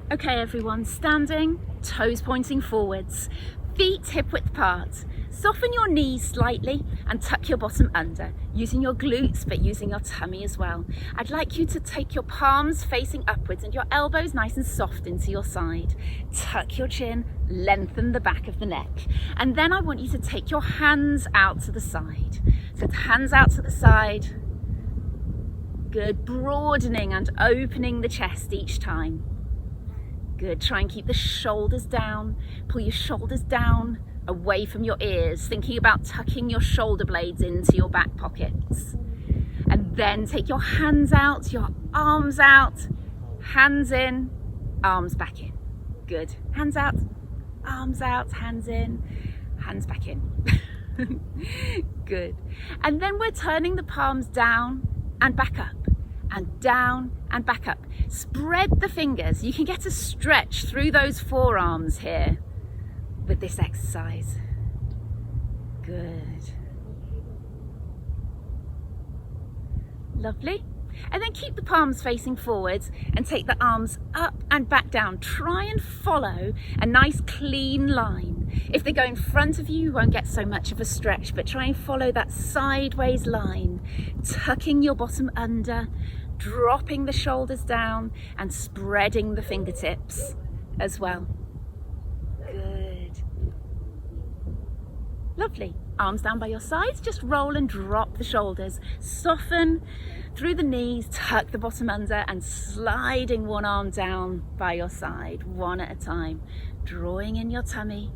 Okay everyone, standing, toes pointing forwards, feet hip width apart. Soften your knees slightly and tuck your bottom under, using your glutes but using your tummy as well. I'd like you to take your palms facing upwards and your elbows nice and soft into your side. Tuck your chin, lengthen the back of the neck. And then I want you to take your hands out to the side. So hands out to the side. Good, broadening and opening the chest each time. Good, try and keep the shoulders down. Pull your shoulders down away from your ears, thinking about tucking your shoulder blades into your back pockets. And then take your hands out, your arms out, hands in, arms back in. Good, hands out, hands in, hands back in. Good. And then we're turning the palms down and back up. And down and back up. Spread the fingers. You can get a stretch through those forearms here with this exercise. Good. Lovely. And then keep the palms facing forwards and take the arms up and back down. Try and follow a nice clean line. If they go in front of you, you won't get so much of a stretch, but try and follow that sideways line, tucking your bottom under, dropping the shoulders down and spreading the fingertips as well. Good. Lovely. Arms down by your sides, just roll and drop the shoulders. Soften through the knees, tuck the bottom under and sliding one arm down by your side, one at a time. Drawing in your tummy,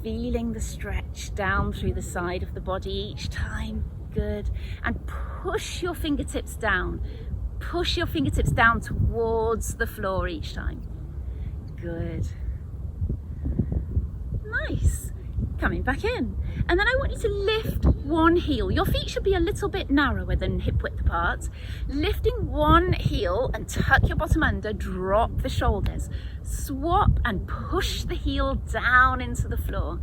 feeling the stretch down through the side of the body each time. Good. And push your fingertips down. Push your fingertips down towards the floor each time. Good. Nice. Coming back in. And then I want you to lift one heel. Your feet should be a little bit narrower than hip width apart. Lifting one heel and tuck your bottom under, drop the shoulders. Swap and push the heel down into the floor.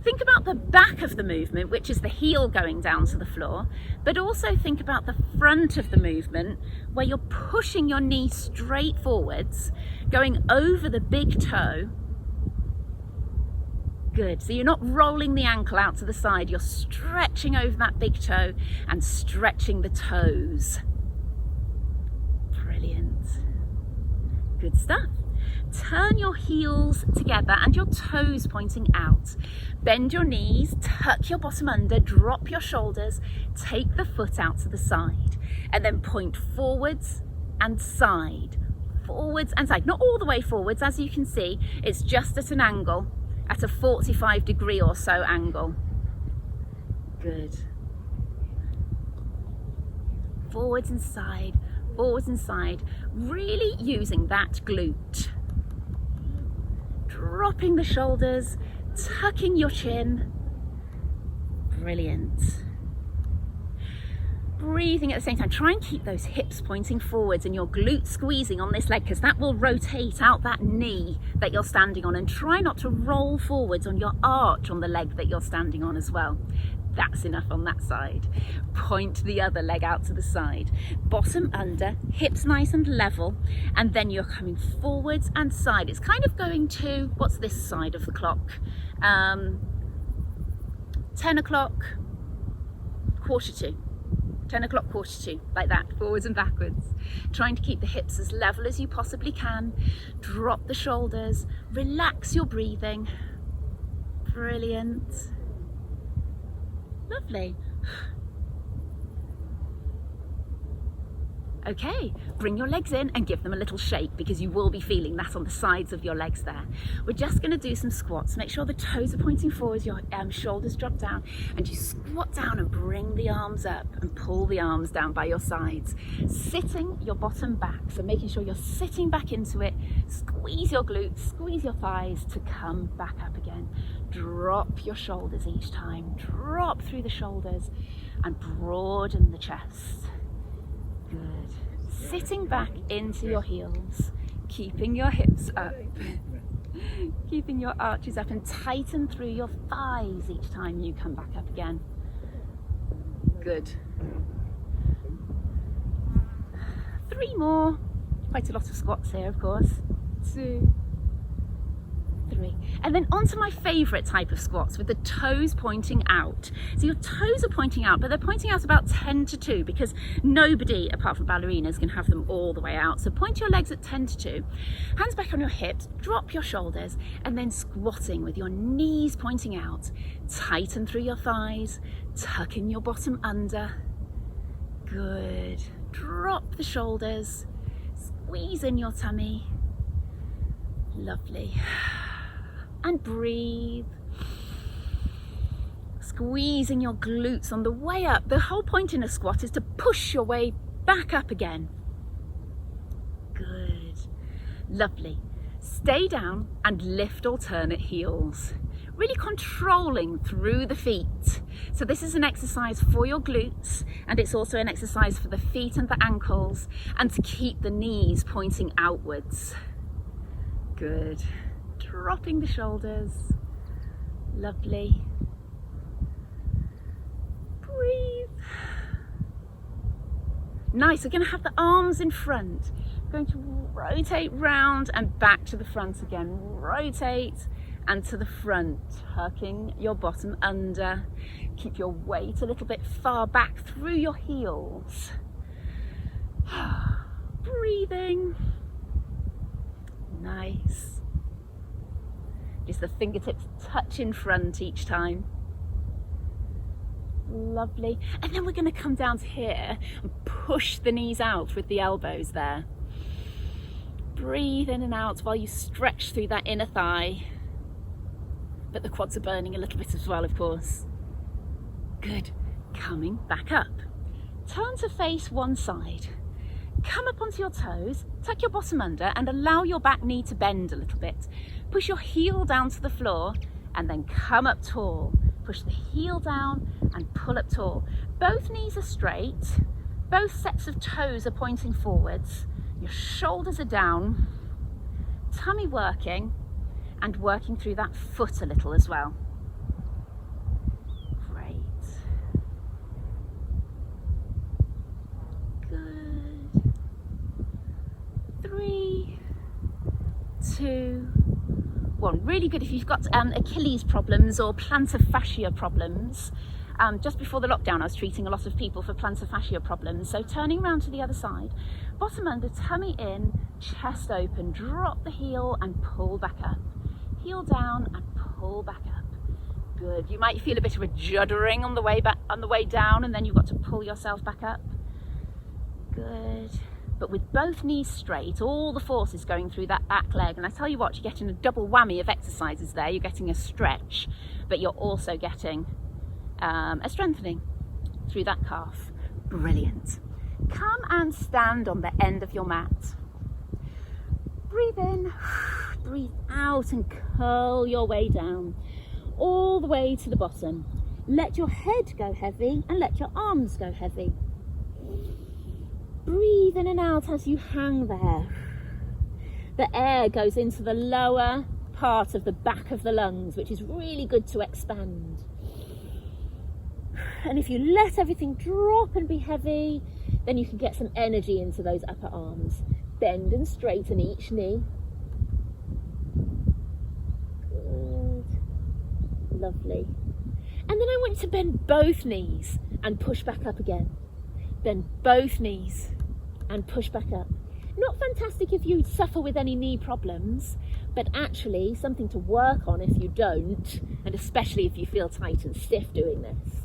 Think about the back of the movement, which is the heel going down to the floor, but also think about the front of the movement where you're pushing your knee straight forwards, going over the big toe. Good, so you're not rolling the ankle out to the side, you're stretching over that big toe and stretching the toes. Brilliant. Good stuff. Turn your heels together and your toes pointing out. Bend your knees, tuck your bottom under, drop your shoulders, take the foot out to the side, and then point forwards and side. Forwards and side. Not all the way forwards, as you can see, it's just at an angle, at a 45-degree or so angle. Good. Forwards and side, really using that glute. Dropping the shoulders, tucking your chin. Brilliant. Breathing at the same time. Try and keep those hips pointing forwards and your glutes squeezing on this leg, because that will rotate out that knee that you're standing on, and try not to roll forwards on your arch on the leg that you're standing on as well. That's enough on that side. Point the other leg out to the side. Bottom under, hips nice and level, and then you're coming forwards and side. It's kind of going to, what's this side of the clock? 10 o'clock, 1:45. 10 o'clock, 1:45, like that, forwards and backwards. Trying to keep the hips as level as you possibly can. Drop the shoulders, relax your breathing. Brilliant. Lovely. Okay, bring your legs in and give them a little shake, because you will be feeling that on the sides of your legs there. We're just going to do some squats. Make sure the toes are pointing forwards, your shoulders drop down, and you squat down and bring the arms up and pull the arms down by your sides. Sitting your bottom back, so making sure you're sitting back into it. Squeeze your glutes, squeeze your thighs to come back up again. Drop your shoulders each time. Drop through the shoulders and broaden the chest. Good. Sitting back into your heels, keeping your hips up, keeping your arches up, and tighten through your thighs each time you come back up again. Good. 3 more. Quite a lot of squats here, of course. 2, 3. And then onto my favorite type of squats with the toes pointing out. So your toes are pointing out, but they're pointing out about 10 to 2 because nobody apart from ballerinas can have them all the way out. So point your legs at 10 to 2, hands back on your hips, drop your shoulders, and then squatting with your knees pointing out. Tighten through your thighs, tuck in your bottom under. Good. Drop the shoulders, squeeze in your tummy. Lovely. And breathe. Squeezing your glutes on the way up. The whole point in a squat is to push your way back up again. Good. Lovely. Stay down and lift alternate heels. Really controlling through the feet. So this is an exercise for your glutes, and it's also an exercise for the feet and the ankles, and to keep the knees pointing outwards. Good. Dropping the shoulders. Lovely. Breathe. Nice. We're going to have the arms in front. Going to rotate round and back to the front again. Rotate and to the front, tucking your bottom under. Keep your weight a little bit far back through your heels. Breathing. Nice. Just the fingertips touch in front each time. Lovely. And then we're going to come down to here and push the knees out with the elbows there. Breathe in and out while you stretch through that inner thigh. But the quads are burning a little bit as well, of course. Good. Coming back up. Turn to face one side. Come up onto your toes, tuck your bottom under and allow your back knee to bend a little bit. Push your heel down to the floor and then come up tall. Push the heel down and pull up tall. Both knees are straight. Both sets of toes are pointing forwards. Your shoulders are down. Tummy working and working through that foot a little as well. Great. Good. 3, 2, 1. Really good if you've got Achilles problems or plantar fascia problems. Just before the lockdown, I was treating a lot of people for plantar fascia problems. So turning around to the other side, bottom under, tummy in, chest open, drop the heel and pull back up. Heel down and pull back up. Good. You might feel a bit of a juddering on the way back, on the way down, and then you've got to pull yourself back up. Good. But with both knees straight, all the force is going through that back leg. And I tell you what, you're getting a double whammy of exercises there. You're getting a stretch, but you're also getting a strengthening through that calf. Brilliant. Come and stand on the end of your mat. Breathe in, breathe out and curl your way down, all the way to the bottom. Let your head go heavy and let your arms go heavy. Breathe in and out as you hang there. The air goes into the lower part of the back of the lungs, which is really good to expand. And if you let everything drop and be heavy, then you can get some energy into those upper arms. Bend and straighten each knee. Good. Lovely. And then I want you to bend both knees and push back up again. Bend both knees and push back up. Not fantastic if you suffer with any knee problems, but actually something to work on if you don't, and especially if you feel tight and stiff doing this.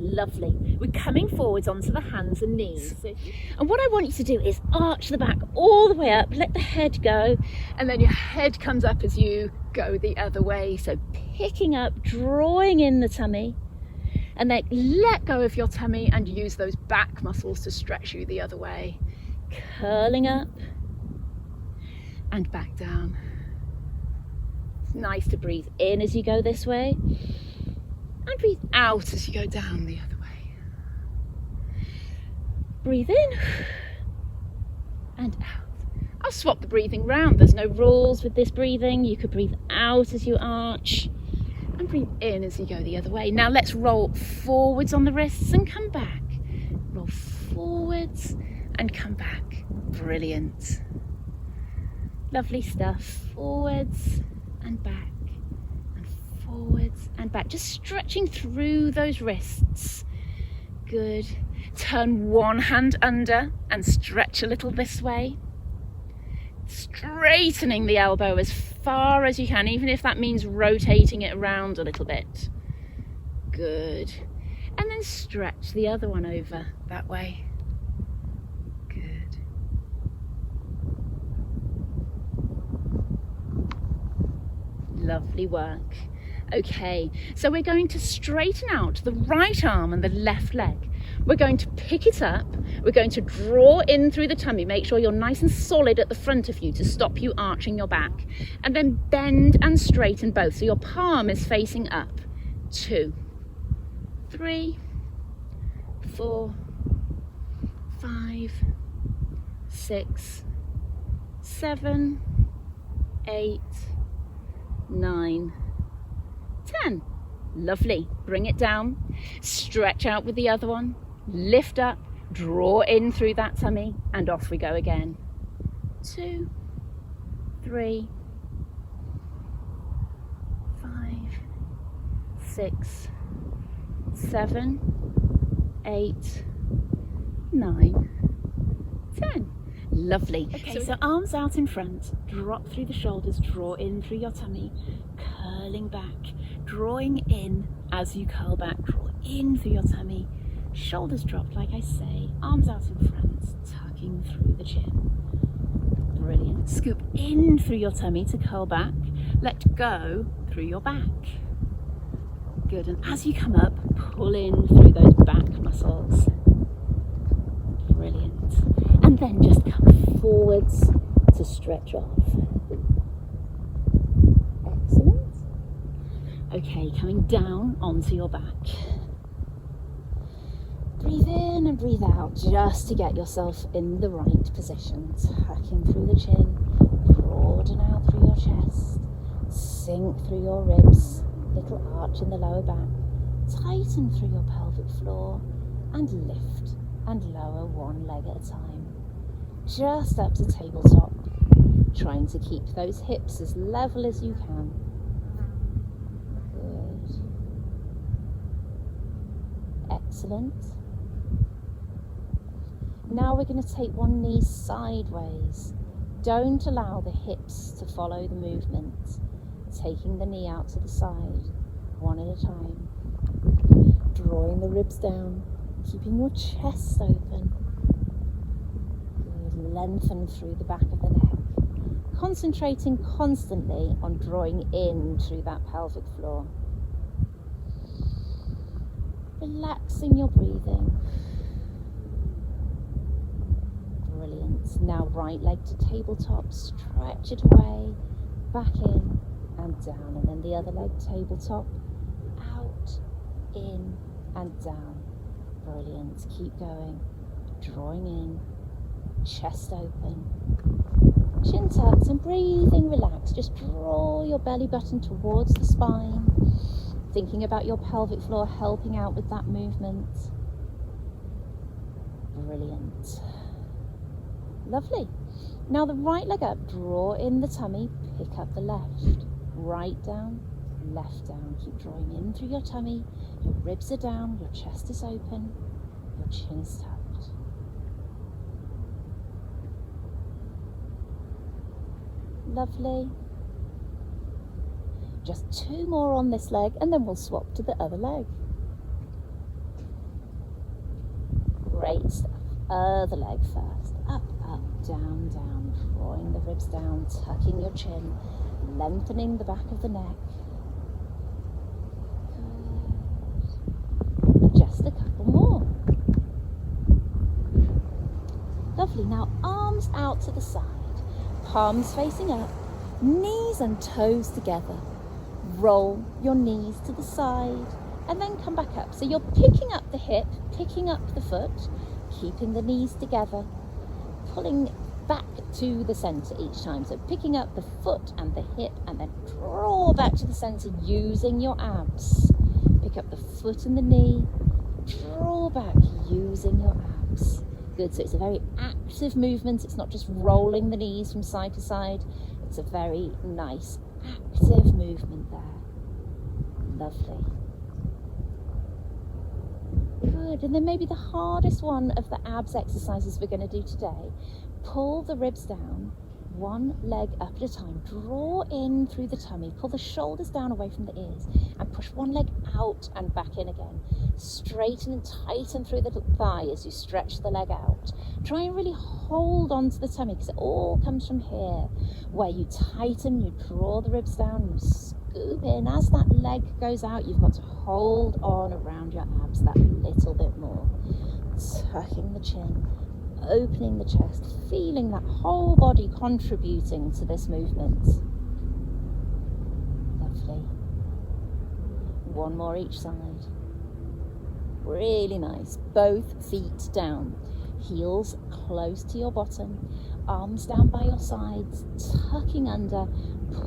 Lovely. We're coming forwards onto the hands and knees. And what I want you to do is arch the back all the way up, let the head go, and then your head comes up as you go the other way. So picking up, drawing in the tummy, and then let go of your tummy and use those back muscles to stretch you the other way. Curling up and back down. It's nice to breathe in as you go this way. And breathe out as you go down the other way. Breathe in and out. I'll swap the breathing round. There's no rules with this breathing. You could breathe out as you arch and breathe in as you go the other way. Now let's roll forwards on the wrists and come back. Roll forwards and come back. Brilliant. Lovely stuff. Forwards and back, and forwards and back. Just stretching through those wrists. Good. Turn one hand under and stretch a little this way. Straightening the elbow as far as you can, even if that means rotating it around a little bit. Good. And then stretch the other one over that way. Good. Lovely work. Okay, so we're going to straighten out the right arm and the left leg. We're going to pick it up. We're going to draw in through the tummy. Make sure you're nice and solid at the front of you to stop you arching your back. And then bend and straighten both. So your palm is facing up. 2, 3, 4, 5, 6, 7, 8, 9, 10. Lovely. Bring it down. Stretch out with the other one. Lift up. Draw in through that tummy. And off we go again. 2, 3, 5, 6, 7, 8, 9, 10. Lovely. Okay, so arms out in front, drop through the shoulders, draw in through your tummy, curling back, drawing in as you curl back, draw in through your tummy, shoulders dropped like I say, arms out in front, tucking through the chin. Brilliant. Scoop in through your tummy to curl back, let go through your back. Good, and as you come up, pull in through those back muscles. Brilliant. And then just come forwards to stretch off. Excellent. Okay, coming down onto your back. Breathe in and breathe out just to get yourself in the right position. Tucking through the chin, broaden out through your chest, sink through your ribs, little arch in the lower back, tighten through your pelvic floor and lift and lower one leg at a time. Just up to tabletop, trying to keep those hips as level as you can. Good. Excellent. Now we're going to take one knee sideways. Don't allow the hips to follow the movement. Taking the knee out to the side, one at a time. Drawing the ribs down, keeping your chest open. Good. Lengthen through the back of the neck. Concentrating constantly on drawing in through that pelvic floor. Relaxing your breathing. Brilliant. Now right leg to tabletop, stretch it away, back in and down, and then the other leg tabletop, out, in and down. Brilliant. Keep going. Drawing in, chest open, chin tucked and breathing relaxed. Just draw your belly button towards the spine, thinking about your pelvic floor helping out with that movement. Brilliant. Lovely. Now the right leg up, draw in the tummy, pick up the left. Right down, left down. Keep drawing in through your tummy. Your ribs are down, your chest is open, your chin is tucked. Lovely. Just 2 more on this leg and then we'll swap to the other leg. Great stuff. Other leg first. Up, up, down, down. Drawing the ribs down, tucking your chin, lengthening the back of the neck. Good. And just a couple more. Lovely. Now arms out to the side, palms facing up, knees and toes together. Roll your knees to the side and then come back up. So you're picking up the hip, picking up the foot, keeping the knees together, pulling back to the center each time. So picking up the foot and the hip and then draw back to the center using your abs. Pick up the foot and the knee, draw back using your abs. Good, so it's a very active active movement. It's not just rolling the knees from side to side. It's a very nice active movement there. Lovely. Good. And then maybe the hardest one of the abs exercises we're going to do today. Pull the ribs down, one leg up at a time. Draw in through the tummy. Pull the shoulders down away from the ears and push one leg out and back in again. Straighten and tighten through the thigh as you stretch the leg out. Try and really hold on to the tummy because it all comes from here. Where you tighten, you draw the ribs down, you scoop in. As that leg goes out, you've got to hold on around your abs that little bit more. Tucking the chin, opening the chest, feeling that whole body contributing to this movement. Lovely. One more each side. Really nice. Both feet down, heels close to your bottom, arms down by your sides, tucking under,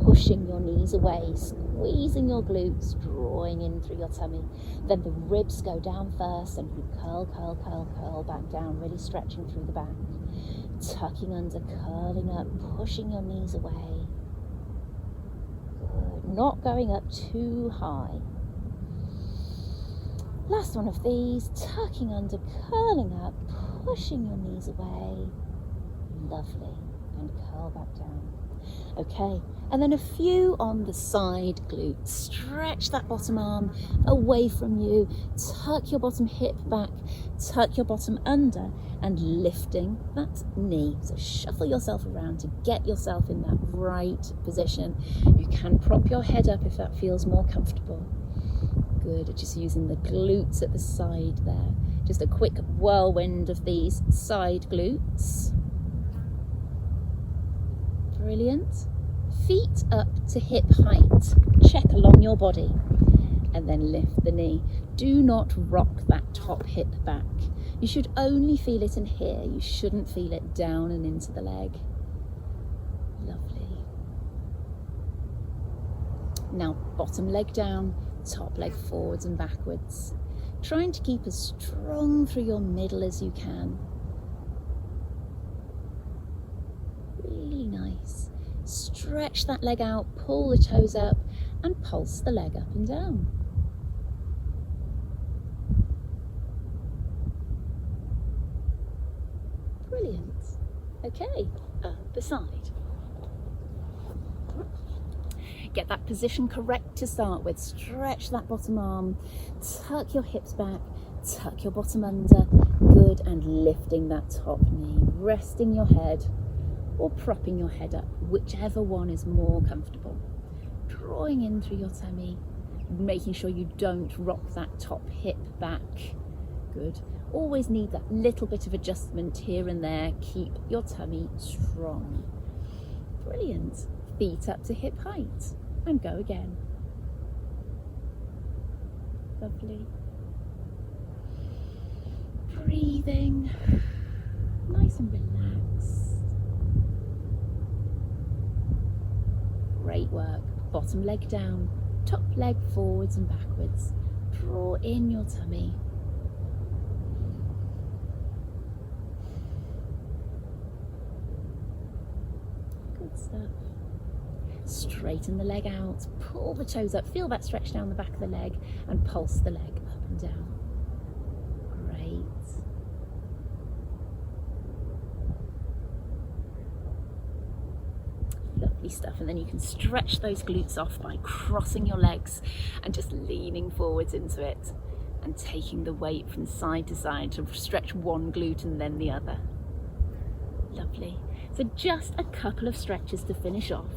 pushing your knees away, squeezing your glutes, drawing in through your tummy. Then the ribs go down first and you curl, curl, curl, curl back down, really stretching through the back. Tucking under, curling up, pushing your knees away. Good. Not going up too high. Last one of these, tucking under, curling up, pushing your knees away. Lovely. And curl back down. Okay, and then a few on the side glutes. Stretch that bottom arm away from you. Tuck your bottom hip back, tuck your bottom under, and lifting that knee. So shuffle yourself around to get yourself in that right position. You can prop your head up if that feels more comfortable. Good, just using the glutes at the side there. Just a quick whirlwind of these side glutes. Brilliant. Feet up to hip height. Check along your body and then lift the knee. Do not rock that top hip back. You should only feel it in here. You shouldn't feel it down and into the leg. Lovely. Now bottom leg down, top leg forwards and backwards. Trying to keep as strong through your middle as you can. Really nice. Stretch that leg out, pull the toes up and pulse the leg up and down. Brilliant. Okay, other side. Get that position correct to start with. Stretch that bottom arm, tuck your hips back, tuck your bottom under. Good, and lifting that top knee, resting your head or propping your head up, whichever one is more comfortable. Drawing in through your tummy, making sure you don't rock that top hip back. Good. Always need that little bit of adjustment here and there. Keep your tummy strong. Brilliant. Feet up to hip height and go again. Lovely. Breathing, nice and relaxed. Great work. Bottom leg down, top leg forwards and backwards. Draw in your tummy. Good stuff. Straighten the leg out, pull the toes up, feel that stretch down the back of the leg and pulse the leg up and down. Great. Lovely stuff. And then you can stretch those glutes off by crossing your legs and just leaning forwards into it and taking the weight from side to side to stretch one glute and then the other. Lovely. So just a couple of stretches to finish off.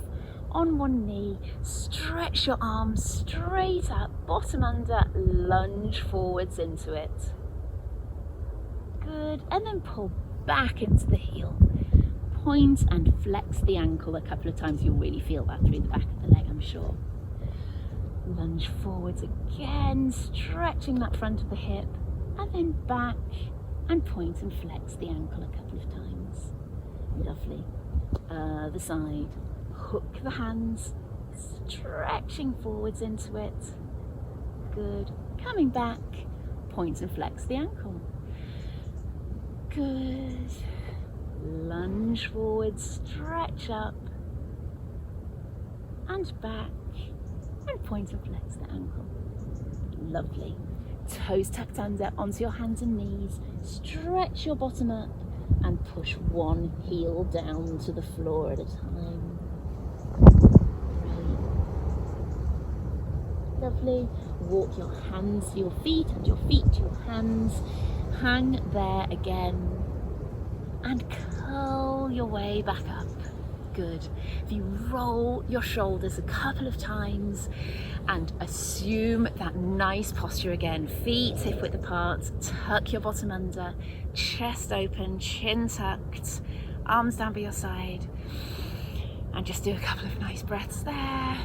On one knee, stretch your arms straight up, bottom under, lunge forwards into it. Good, and then pull back into the heel. Point and flex the ankle a couple of times. You'll really feel that through the back of the leg, I'm sure. Lunge forwards again, stretching that front of the hip, and then back and point and flex the ankle a couple of times. Lovely. Other side. Hook the hands, stretching forwards into it. Good. Coming back, point and flex the ankle. Good. lunge forward, stretch up and back, and point and flex the ankle. Lovely. Toes tucked under onto your hands and knees, stretch your bottom up and push one heel down to the floor at a time. Great. Lovely. Walk your hands to your feet and your feet to your hands. Hang there again and curl your way back up. Good. If you roll your shoulders a couple of times and assume that nice posture again, feet hip width apart, tuck your bottom under, chest open, chin tucked, arms down by your side, and just do a couple of nice breaths there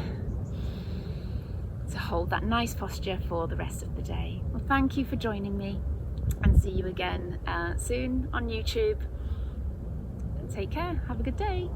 to hold that nice posture for the rest of the day. Well, thank you for joining me, and see you again soon on YouTube. And take care. Have a good day.